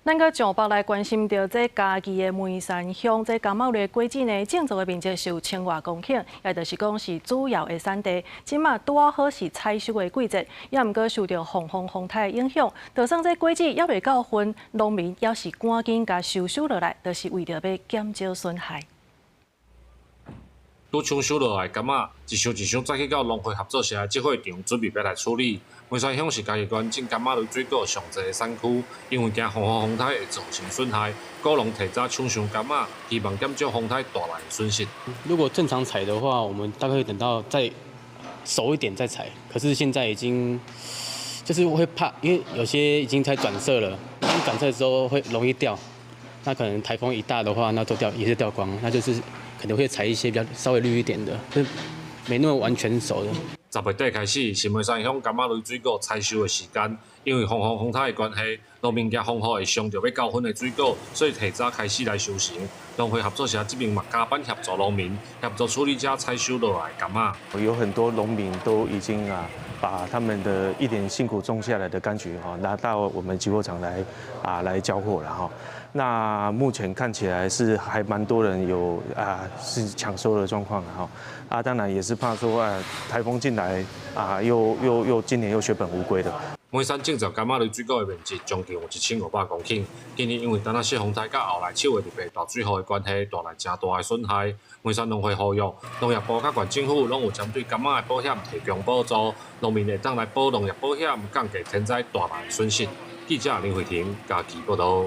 咱个上北来关心到这嘉义的梅山乡这甘冒的果子呢，种植的面积是有1000多公顷，也就是讲是主要的产地。即马拄啊好是采收的季节，也毋过受到风风台的影响，就算这果子还未到分，农民也是赶紧甲收落来，就是为着要减少损害。拄抢收落来柑仔，一箱一箱载去到农会合作社集会场，准备要来处理。梅山乡是嘉义县种柑仔类水果上济的产区，因为惊风台会造成损害，果农提早抢上柑仔，希望减少风台带来的损失。如果正常采的话，我们大概会等到再熟一点再采。可是现在已经就是会怕，因为有些已经在转色了，转色之后会容易掉。那可能台风一大的话，那都掉也是掉光，那就是可能会采一些比较稍微绿一点的，就是没那么完全熟的。10月底开始是梅山乡柑仔类水果采收的时间，因为风台的关系，农民惊风雨会伤到要到分的水果，所以提早开始来收成。农会合作社这边嘛加班协助农民，协助处理这采收落来柑仔。有很多农民都已经把他们的一点辛苦种下来的柑橘拿到我们集货场来交货了哈。那目前看起来是还蛮多人有是抢收的状况哈。当然也是怕说台风进来又今年又血本无归的。梅山种植柑仔类水果的面积将近有1500公顷，今年因为单小风台甲后来7月28大水雨的关系，带来真大的损害。梅山农会呼吁，农业部甲县政府拢有针对柑仔的保险提供补助，农民会当来保农业保险，降低天灾带来的损失。记者林慧婷，嘉义报道。